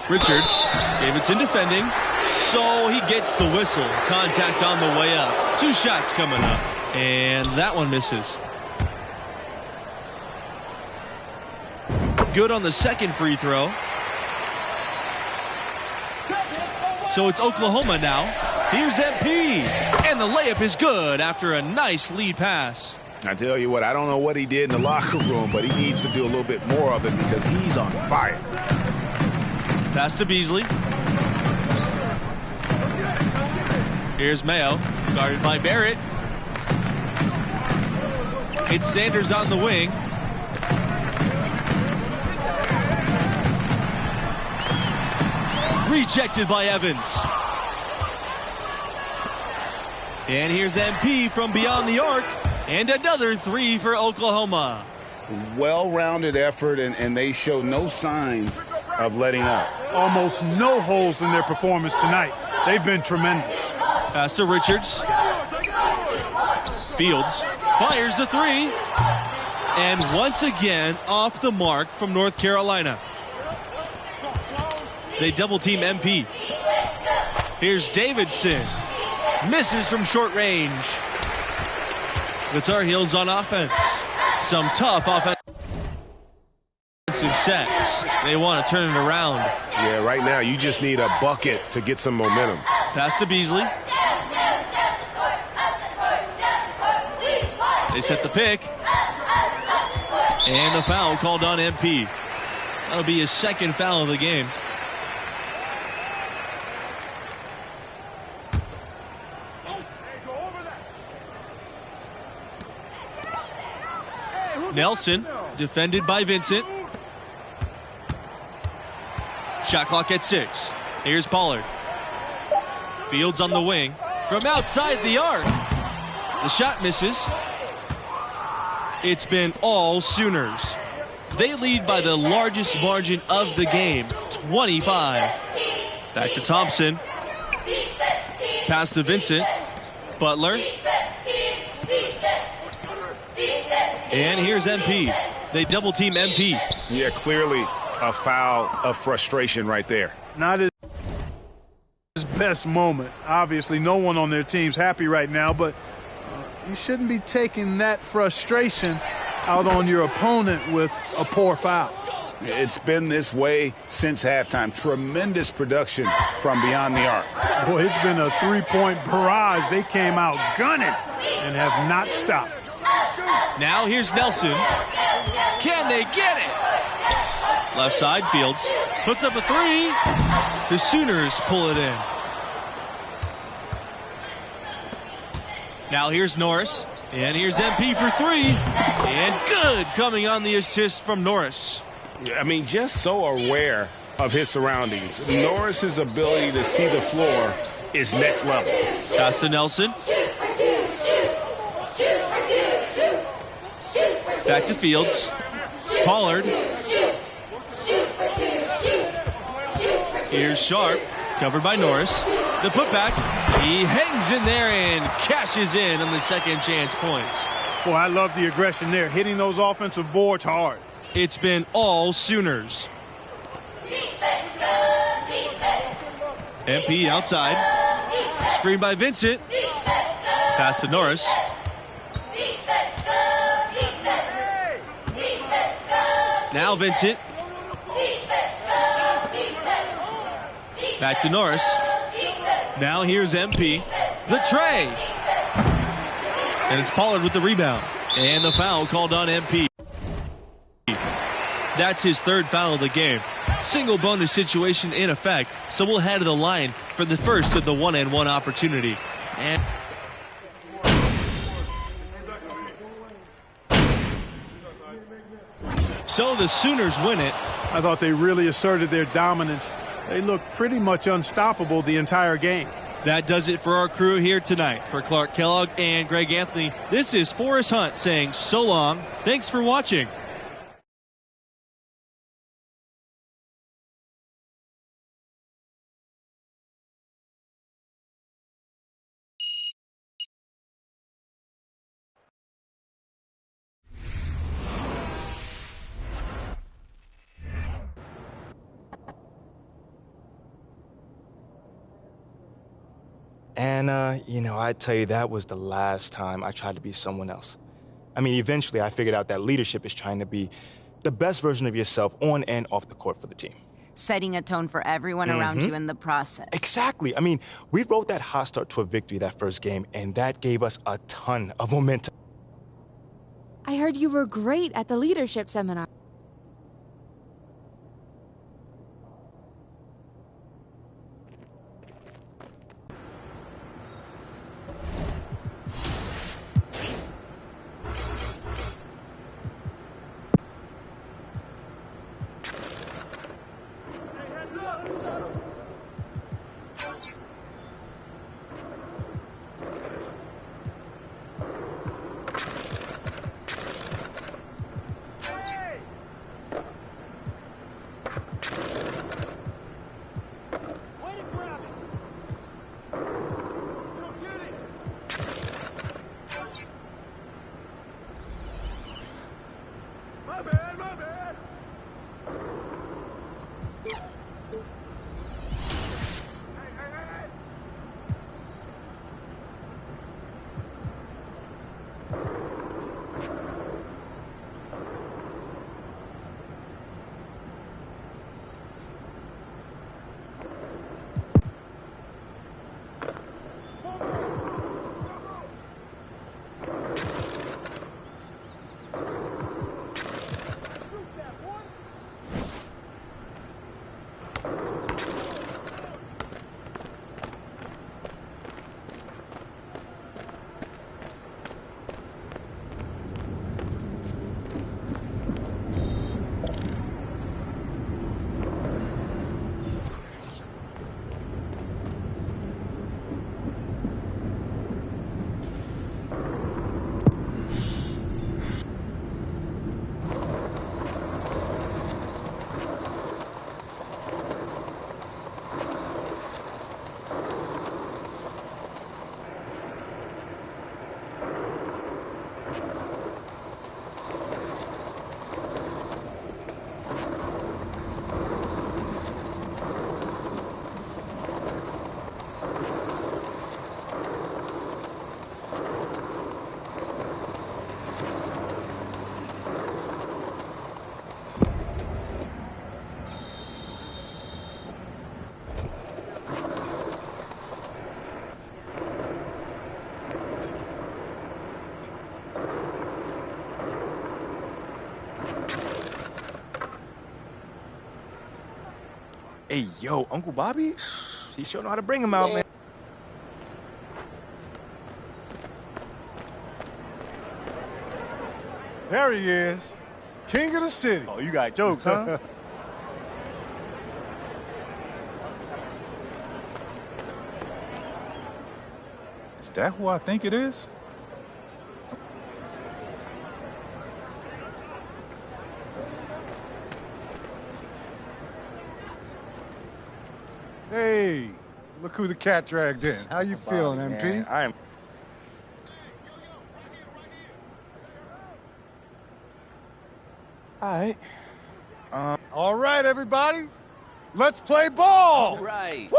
Richards. Davidson defending. So he gets the whistle. Contact on the way up. Two shots coming up. And that one misses. Good on the second free throw. So it's Oklahoma now. Here's MP. And the layup is good after a nice lead pass. I tell you what, I don't know what he did in the locker room, but he needs to do a little bit more of it because he's on fire. Pass to Beasley. Here's Mayo, guarded by Barrett. It's Sanders on the wing. Rejected by Evans. And here's MP from beyond the arc. And another three for Oklahoma. Well-rounded effort, and they show no signs of letting up. Almost no holes in their performance tonight. They've been tremendous. Pass to Richards. Fields fires the three. And once again, off the mark from North Carolina. They double team MP. Here's Davidson. Misses from short range. The Tar Heels on offense. Some tough offensive sets. They want to turn it around. Yeah, right now you just need a bucket to get some momentum. Pass to Beasley. They set the pick. And the foul called on MP. That'll be his second foul of the game. Nelson, defended by Vincent. Shot clock at 6. Here's Pollard. Fields on the wing. From outside the arc. The shot misses. It's been all Sooners. They lead by the largest margin of the game, 25. Back to Thompson. Pass to Vincent. Butler. And here's MP. They double team MP. Yeah, clearly a foul of frustration right there. Not his best moment. Obviously, no one on their team's happy right now, but you shouldn't be taking that frustration out on your opponent with a poor foul. It's been this way since halftime. Tremendous production from beyond the arc. Boy, it's been a three-point barrage. They came out gunning and have not stopped. Now here's Nelson. Can they get it? Left side, Fields puts up a 3. The Sooners pull it in. Now here's Norris. And here's MP for 3. And good coming on the assist from Norris. I mean, just so aware of his surroundings. Norris's ability to see the floor is next level. Pass to Nelson. Back to Fields. Pollard. Here's Sharp, covered by Norris. The putback. He hangs in there and cashes in on the second chance points. Boy, I love the aggression there, hitting those offensive boards hard. It's been all Sooners. MP outside. Screen by Vincent. Pass to Norris. Now Vincent. Back to Norris. Now here's MP. The tray. And it's Pollard with the rebound. And the foul called on MP. That's his 3rd foul of the game. Single bonus situation in effect. So we'll head to the line for the first of the 1-and-1 opportunity. And so the Sooners win it. I thought they really asserted their dominance. They looked pretty much unstoppable the entire game. That does it for our crew here tonight. For Clark Kellogg and Greg Anthony, this is Forrest Hunt saying so long. Thanks for watching. And, I tell you, that was the last time I tried to be someone else. I mean, eventually I figured out that leadership is trying to be the best version of yourself on and off the court for the team. Setting a tone for everyone around you in the process. Exactly. I mean, we wrote that hot start to a victory that first game, and that gave us a ton of momentum. I heard you were great at the leadership seminar. Hey, yo, Uncle Bobby, he sure know how to bring him out, man. There he is. King of the city. Oh, you got jokes, huh? Is that who I think it is? Hey, look who the cat dragged in. How you feeling, MP? Man, I am. All right. All right, everybody. Let's play ball. All right. Woo!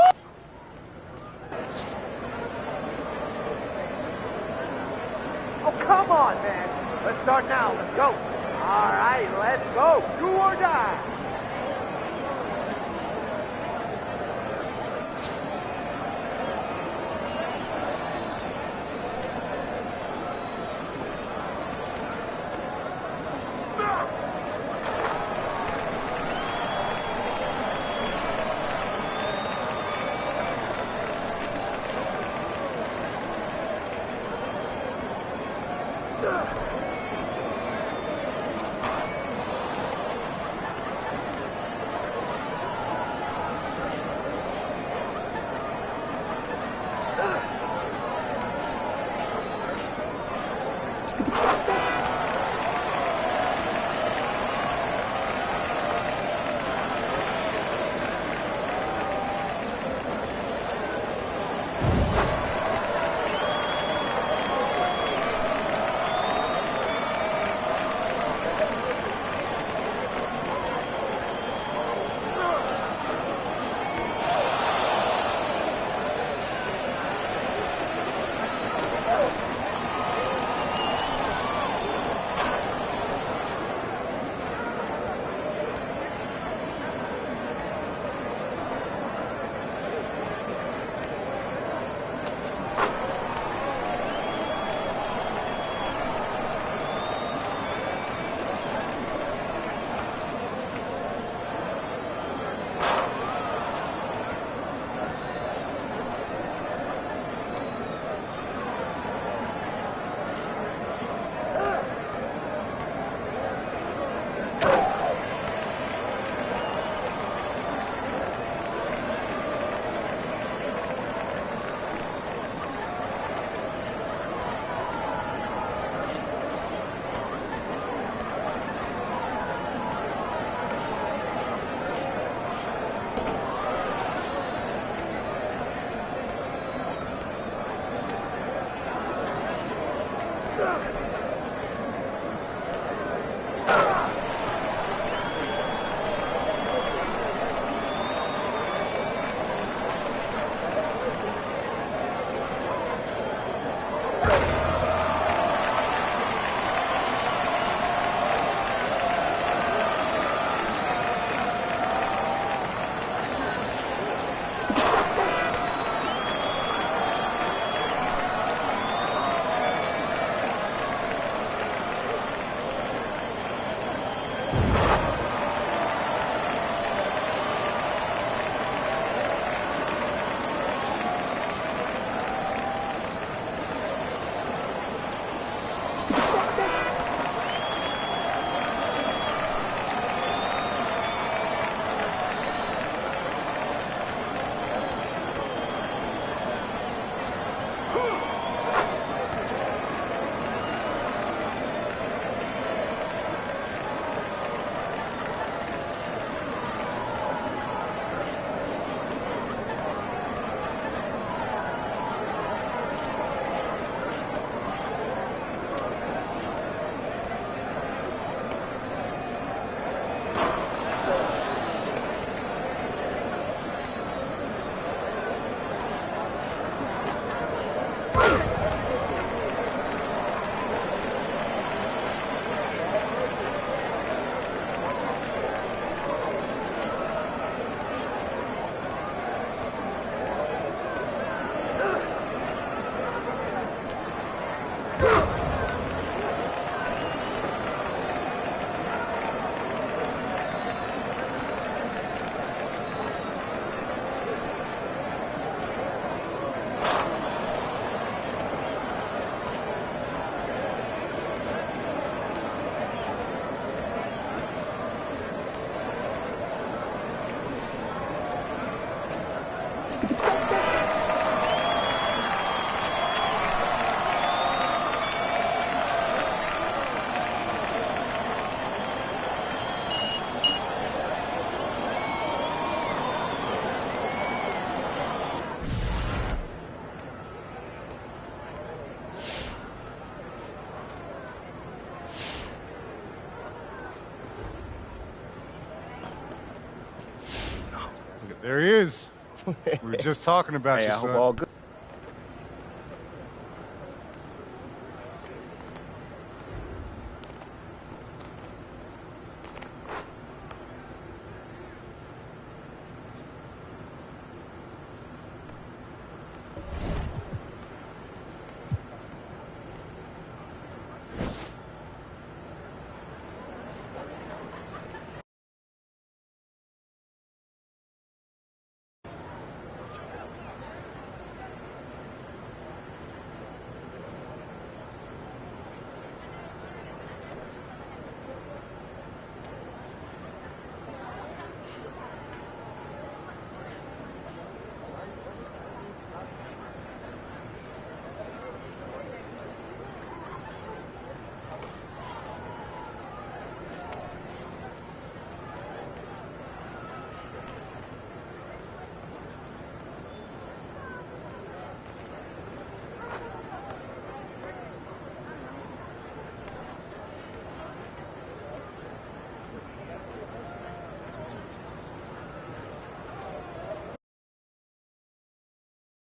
Oh, come on, man. Let's start now. Let's go. All right, let's go. Do or die. There he is. We were just talking about Hey, you, I hope son. all good.